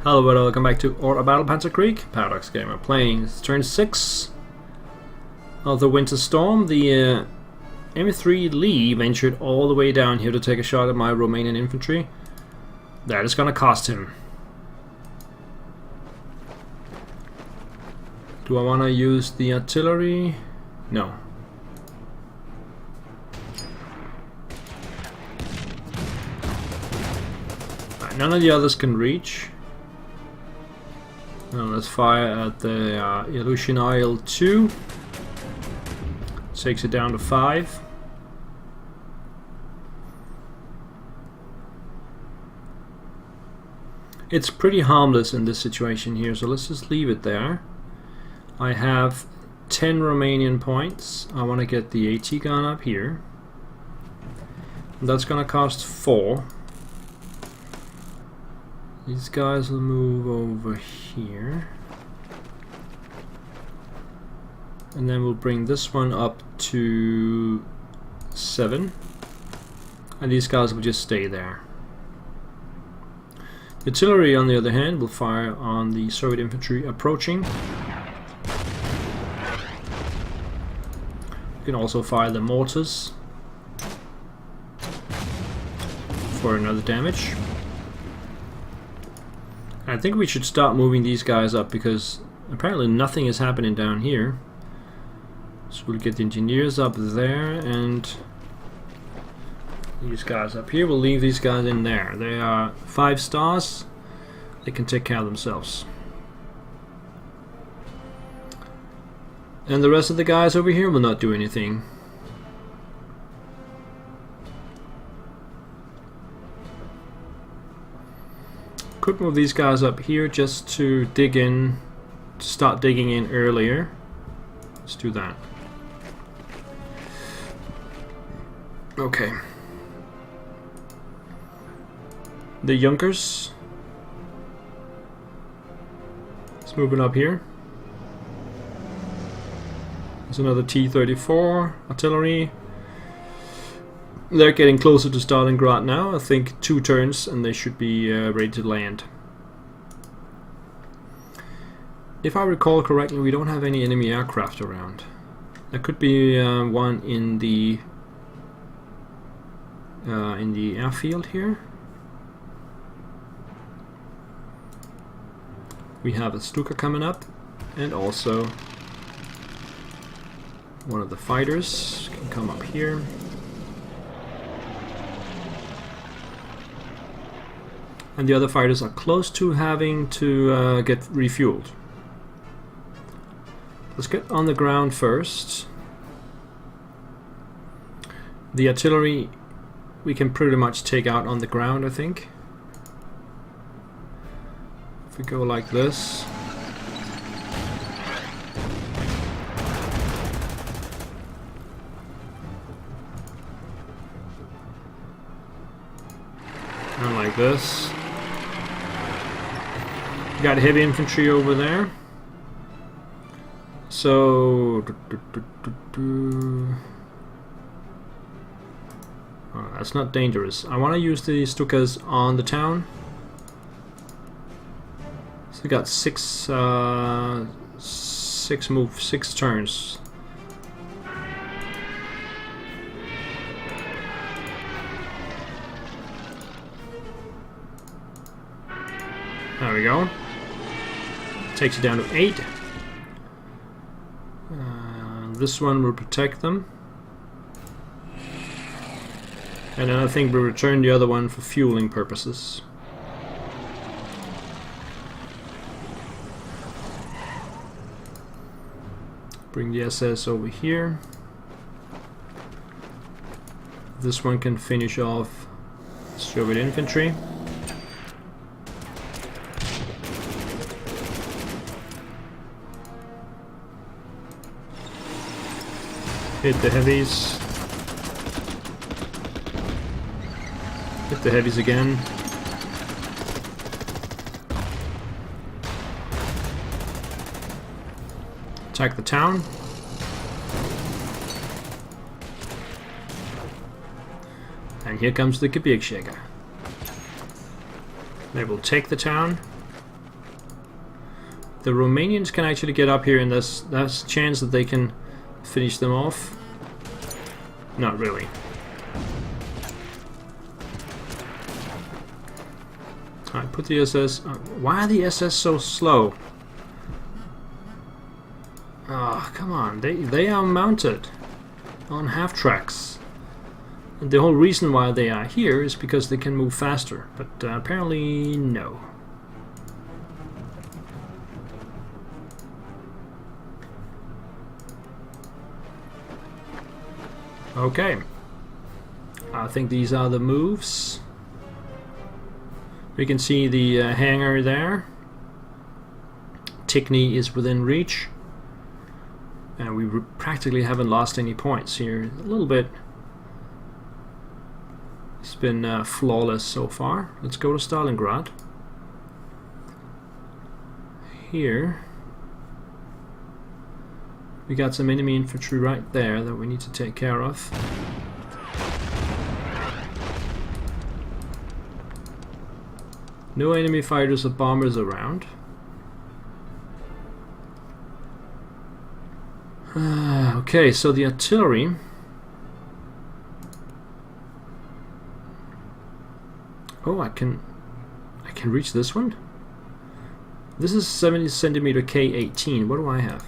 Hello and welcome back to Order Battle Panzerkrieg. Paradox Gamer playing turn 6 of the Winterstorm. The M3 Lee ventured all the way down here to take a shot at my Romanian infantry. That is gonna cost him. Do I want to use the artillery? No. Right, none of the others can reach. Now let's fire at the Illusion Isle 2. Takes it down to 5. It's pretty harmless in this situation here, so let's just leave it there. I have 10 Romanian points. I want to get the AT gun up here. That's gonna cost 4. These guys will move over here. And then we'll bring this one up to 7. And these guys will just stay there. The artillery, on the other hand, will fire on the Soviet infantry approaching. You can also fire the mortars for another damage. I think we should start moving these guys up because apparently nothing is happening down here. So we'll get the engineers up there and these guys up here. We'll leave these guys in there. They are 5 stars. They can take care of themselves. And the rest of the guys over here will not do anything. Could move these guys up here just to dig in, to start digging in earlier. Let's do that. Okay. The Junkers. Let's move it up here. There's another T-34 artillery. They're getting closer to Stalingrad now. I think 2 turns and they should be ready to land. If I recall correctly, we don't have any enemy aircraft around. There could be one in the airfield here. We have a Stuka coming up, and also one of the fighters can come up here. And the other fighters are close to having to get refueled. Let's get on the ground first. The artillery we can pretty much take out on the ground, I think. If we go like this. And like this. Got heavy infantry over there. So oh, that's not dangerous. I want to use the Stukas on the town. So we got 6 turns. There we go. Takes it down to 8. This one will protect them. And then I think we'll return the other one for fueling purposes. Bring the SS over here. This one can finish off Soviet infantry. Hit the heavies. Hit the heavies again. Attack the town. And here comes the Gebirgsjäger. They will take the town. The Romanians can actually get up here, and there's a chance that they can finish them off. Not really. Alright, put the SS... why are the SS so slow? Ah, come on. They are mounted on half-tracks. And the whole reason why they are here is because they can move faster. But apparently, no. Okay. I think these are the moves. We can see the hangar there. Tigny is within reach. And we practically haven't lost any points here. A little bit. It's been flawless so far. Let's go to Stalingrad. Here we got some enemy infantry right there that we need to take care of. No enemy fighters or bombers around. Okay, so the artillery. Oh, I can reach this one. This is 70 centimeter K18. What do I have?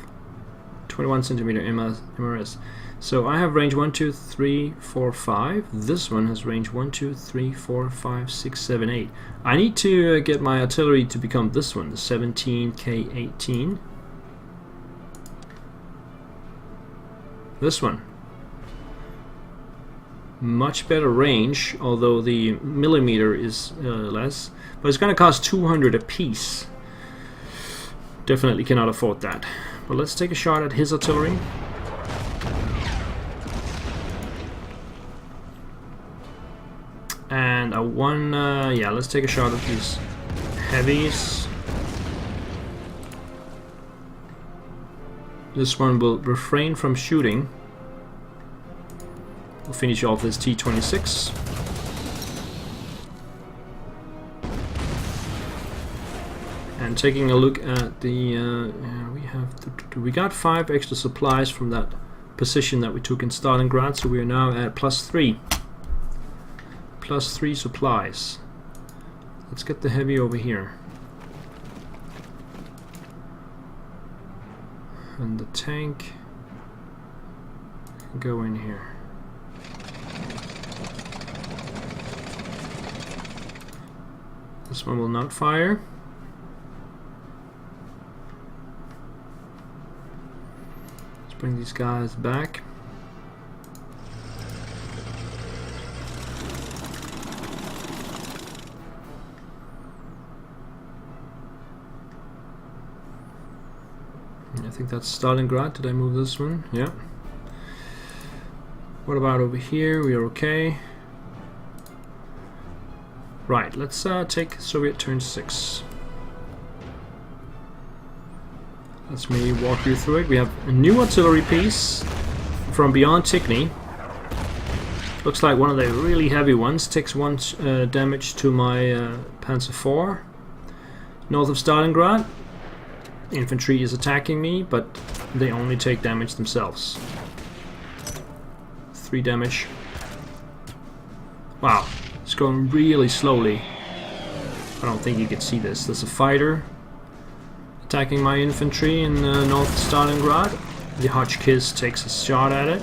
21 centimeter MRS. So I have range 1, 2, 3, 4, 5. This one has range 1, 2, 3, 4, 5, 6, 7, 8. I need to get my artillery to become this one, the 17 K18. This one. Much better range, although the millimeter is less. But it's going to cost 200 a piece. Definitely cannot afford that. But let's take a shot at his artillery. And a one, yeah, let's take a shot at these heavies. This one will refrain from shooting. We'll finish off this T-26. And taking a look at the, we got 5 extra supplies from that position that we took in Stalingrad, so we are now at +3. +3 supplies. Let's get the heavy over here. And the tank can go in here. This one will not fire. Let's bring these guys back. I think that's Stalingrad. Did I move this one? Yeah. What about over here? We are okay. Right, let's take Soviet turn 6. Let me walk you through it. We have a new artillery piece from beyond Tigny. Looks like one of the really heavy ones. Takes 1 damage to my Panzer IV. North of Stalingrad. Infantry is attacking me, but they only take damage themselves. 3 damage. Wow, it's going really slowly. I don't think you can see this. There's a fighter attacking my infantry in north of Stalingrad. The Hotchkiss takes a shot at it.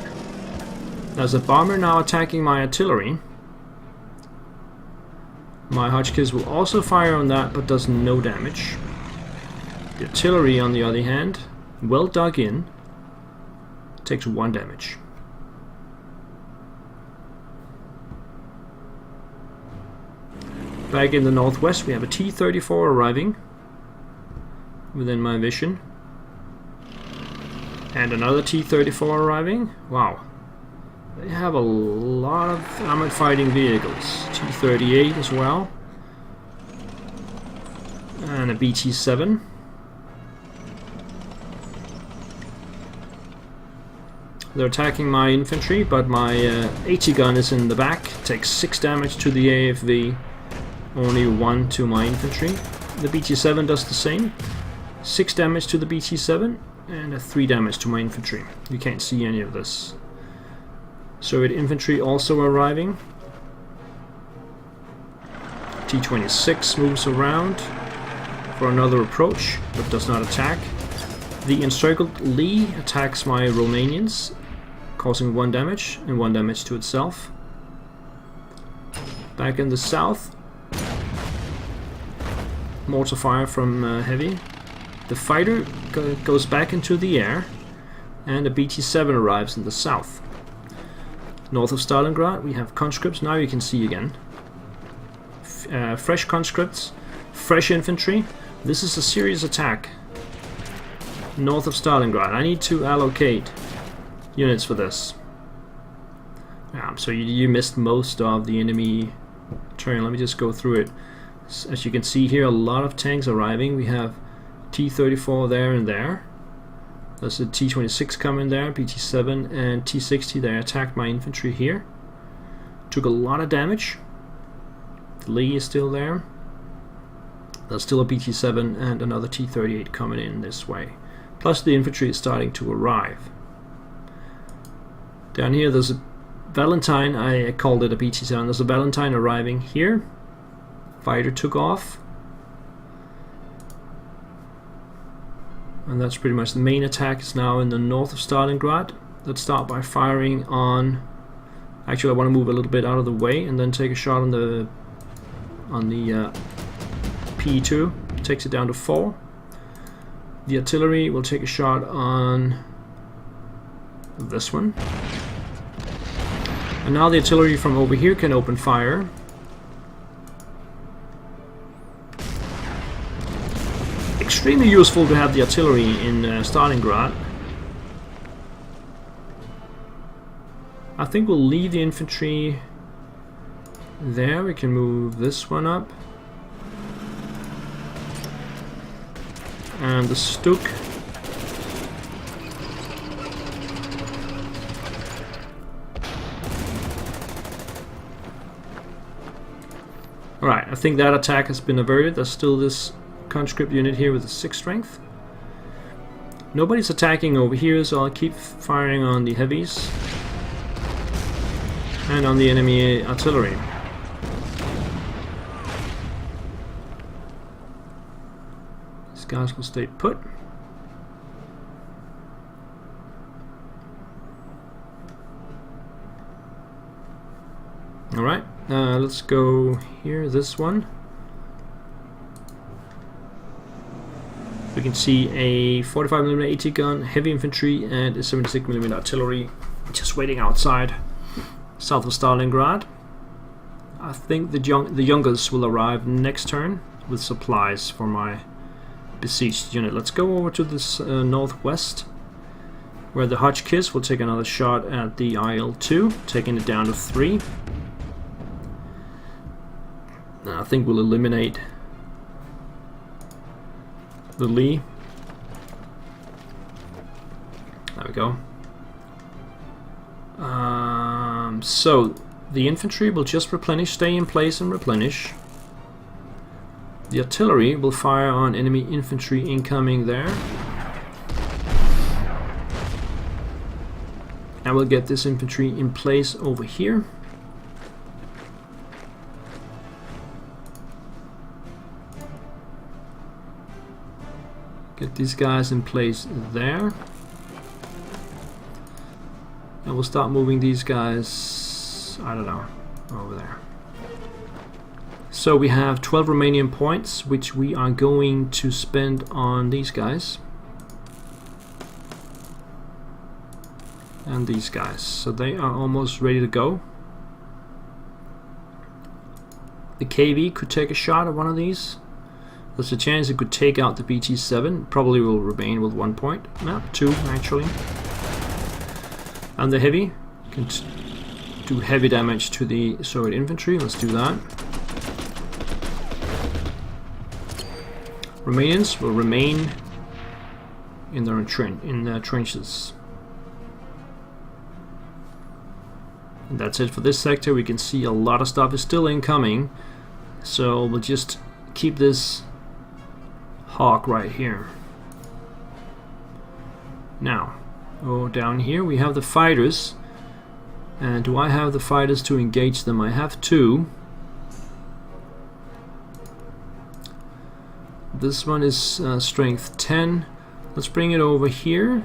There's a bomber now attacking my artillery. My Hotchkiss will also fire on that, but does no damage. The artillery, on the other hand, well dug in, takes 1 damage. Back in the northwest, we have a T-34 arriving within my vision. And another T-34 arriving. Wow. They have a lot of armored fighting vehicles. T-38 as well. And a BT-7. They're attacking my infantry, but my 80 gun is in the back. Takes 6 damage to the AFV, only 1 to my infantry. The BT-7 does the same. 6 damage to the BT7 and 3 damage to my infantry. You can't see any of this. Soviet infantry also arriving. T-26 moves around for another approach, but does not attack. The encircled Lee attacks my Romanians, causing 1 damage and 1 damage to itself. Back in the south, mortar fire from heavy. The fighter goes back into the air, and a BT-7 arrives in the south. North of Stalingrad we have conscripts, now you can see again. Fresh conscripts, fresh infantry. This is a serious attack. North of Stalingrad. I need to allocate units for this. So you missed most of the enemy terrain. Let me just go through it. As you can see here, a lot of tanks arriving. We have T-34 there and there. There's a T-26 coming there, BT-7 and T-60. They attacked my infantry here. Took a lot of damage. The Lee is still there. There's still a BT-7 and another T-38 coming in this way. Plus the infantry is starting to arrive. Down here there's a Valentine, I called it a BT-7. There's a Valentine arriving here. Fighter took off. And that's pretty much the main attack is now in the north of Stalingrad. Let's start by firing on... Actually, I want to move a little bit out of the way and then take a shot on the P2. Takes it down to 4. The artillery will take a shot on this one. And now the artillery from over here can open fire. Extremely useful to have the artillery in Stalingrad. I think we'll leave the infantry there. We can move this one up. And the Stuk. Alright, I think that attack has been averted. There's still this conscript unit here with a 6 strength. Nobody's attacking over here, so I'll keep firing on the heavies and on the enemy artillery. These guys will stay put. Alright, let's go here, this one. We can see a 45mm AT gun, heavy infantry, and a 76mm artillery just waiting outside, south of Stalingrad. I think the youngers will arrive next turn with supplies for my besieged unit. Let's go over to this northwest, where the Hotchkiss will take another shot at the IL-2, taking it down to 3. Now I think we'll eliminate the Lee. There we go. So the infantry will just replenish, stay in place and replenish. The artillery will fire on enemy infantry incoming there. And we'll get this infantry in place over here. Get these guys in place there. And we'll start moving these guys, I don't know, over there. So we have 12 Romanian points, which we are going to spend on these guys. And these guys. So they are almost ready to go. The KV could take a shot at one of these. There's a chance it could take out the BT-7. Probably will remain with 1 point. No, 2 actually. And the heavy can do heavy damage to the Soviet infantry. Let's do that. Romanians will remain in their trenches. And that's it for this sector. We can see a lot of stuff is still incoming. So we'll just keep this hawk right here. Now, down here we have the fighters. And do I have the fighters to engage them? I have 2. This one is strength 10. Let's bring it over here.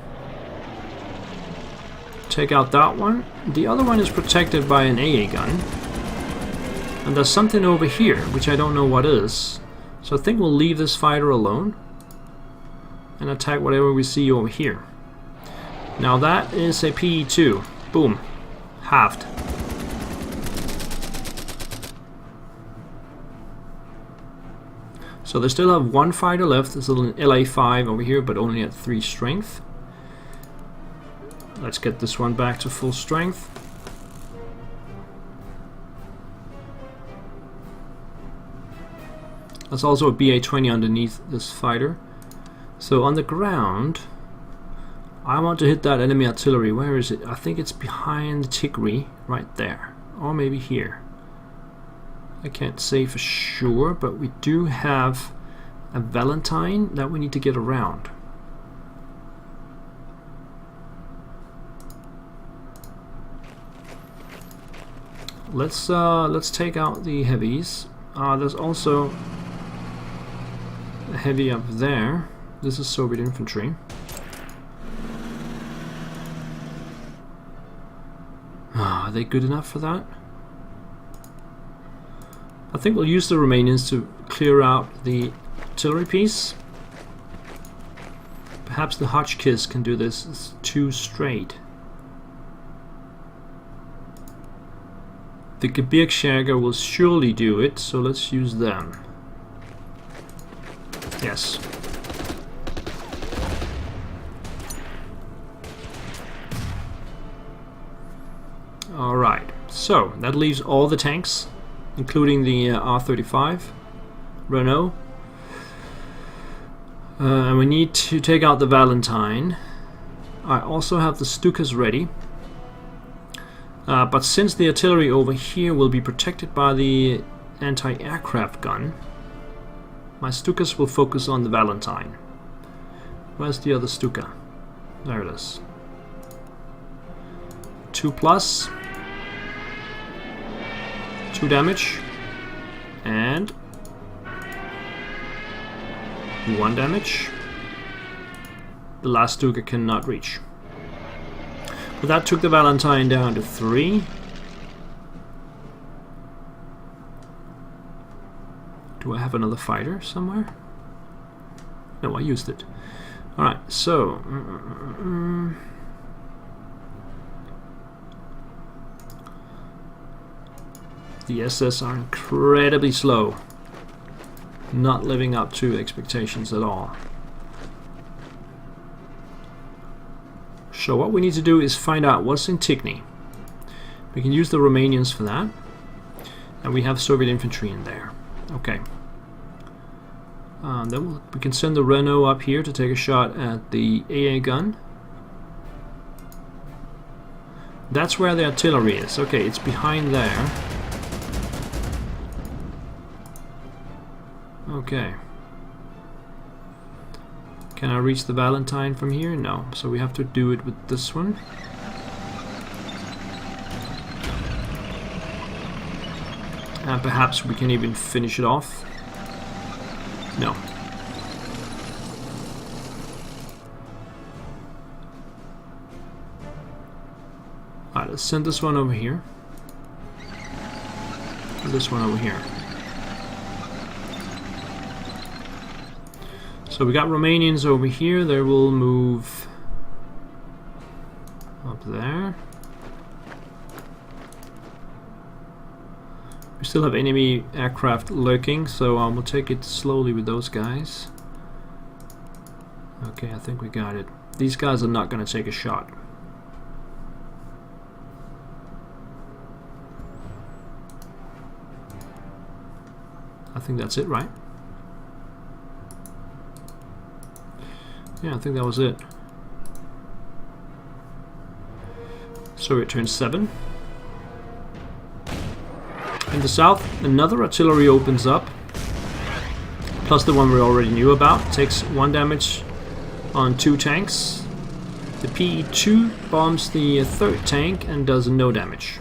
Take out that one. The other one is protected by an AA gun. And there's something over here, which I don't know what is. So I think we'll leave this fighter alone and attack whatever we see over here. Now that is a PE2. Boom. Halved. So they still have 1 fighter left. There's an LA5 over here, but only at 3 strength. Let's get this one back to full strength. There's also a BA-20 underneath this fighter. So on the ground, I want to hit that enemy artillery. Where is it? I think it's behind the Tigray, right there. Or maybe here. I can't say for sure, but we do have a Valentine that we need to get around. Let's take out the heavies. There's also a heavy up there. This is Soviet infantry. Are they good enough for that? I think we'll use the Romanians to clear out the artillery piece. Perhaps the Hotchkiss can do this. It's too straight. The Gebirgsjäger will surely do it, so let's use them. Yes. Alright, so that leaves all the tanks, including the R-35, Renault. And we need to take out the Valentine. I also have the Stukas ready. But since the artillery over here will be protected by the anti-aircraft gun, my Stukas will focus on the Valentine. Where's the other Stuka? There it is. 2+. 2 damage. And 1 damage. The last Stuka cannot reach. But that took the Valentine down to 3. Do I have another fighter somewhere? No, I used it. Alright, so... the SS are incredibly slow. Not living up to expectations at all. So what we need to do is find out what's in Tigny. We can use the Romanians for that. And we have Soviet infantry in there. Okay. Then we can send the Renault up here to take a shot at the AA gun. That's where the artillery is. Okay, it's behind there. Okay. Can I reach the Valentine from here? No. So we have to do it with this one. And perhaps we can even finish it off. No. Alright, let's send this one over here. And this one over here. So we got Romanians over here. They will move up there. We still have enemy aircraft lurking, so we'll take it slowly with those guys. Okay, I think we got it. These guys are not going to take a shot. I think that's it, right? Yeah, I think that was it. So it turns 7. In the south, another artillery opens up. Plus the one we already knew about. Takes 1 damage on 2 tanks. The PE2 bombs the third tank and does no damage.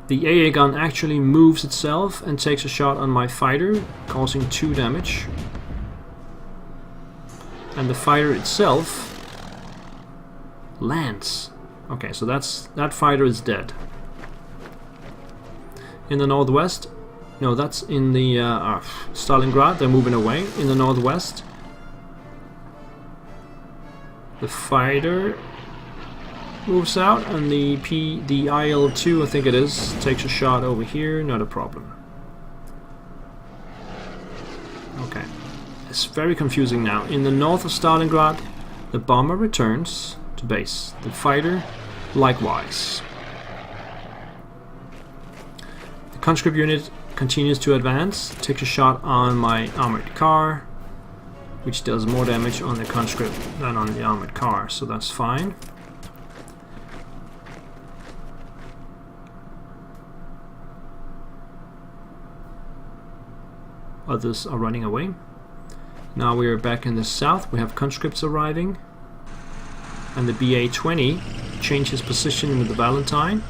The AA gun actually moves itself and takes a shot on my fighter, causing 2 damage. And the fighter itself lands. Okay, so that fighter is dead. In the northwest, no, that's in the Stalingrad. They're moving away. In the northwest, the fighter moves out, and the IL-2, I think it is, takes a shot over here. Not a problem. Okay, it's very confusing now. In the north of Stalingrad, the bomber returns to base. The fighter, likewise. The conscript unit continues to advance, takes a shot on my armored car, which does more damage on the conscript than on the armored car, so that's fine. Others are running away. Now we are back in the south. We have conscripts arriving, and the BA-20 changes position with the Valentine.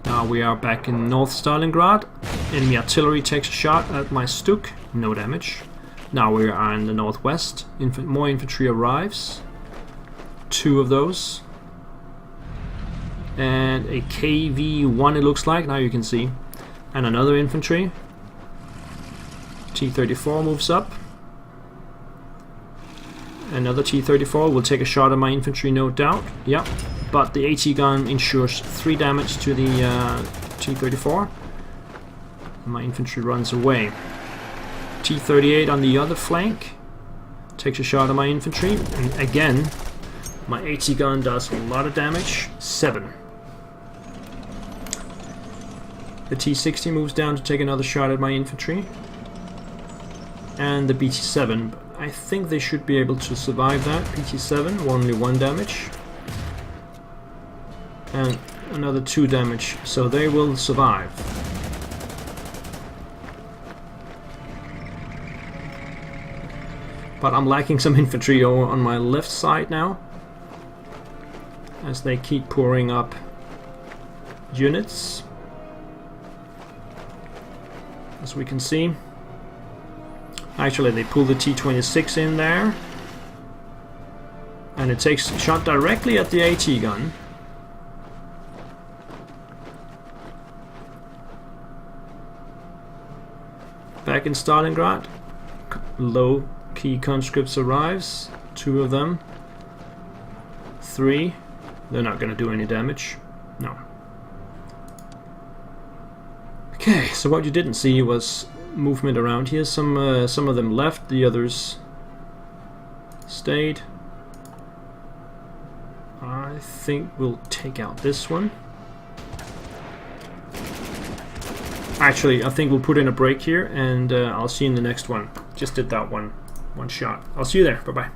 Now we are back in North Stalingrad. Enemy artillery takes a shot at my Stuk, no damage. Now we are in the northwest. More infantry arrives. 2 of those. And a KV-1 it looks like, now you can see. And another infantry. T-34 moves up. Another T-34 will take a shot at my infantry, no doubt. Yep. But the AT gun ensures 3 damage to the T-34. My infantry runs away. T-38 on the other flank takes a shot at my infantry, and again my AT gun does a lot of damage. 7. The T-60 moves down to take another shot at my infantry, and the BT-7. I think they should be able to survive that. BT-7, only 1 damage. And another 2 damage, so they will survive. But I'm lacking some infantry over on my left side now, as they keep pouring up units, as we can see. Actually, they pull the T-26 in there, and it takes a shot directly at the AT gun. Back in Stalingrad, low key conscripts arrives. 2 of them. 3. They're not going to do any damage. No. Okay, so what you didn't see was movement around here. Some of them left, the others stayed. I think we'll take out this one. Actually, I think we'll put in a break here, and I'll see you in the next one. Just did that one shot. I'll see you there. Bye-bye.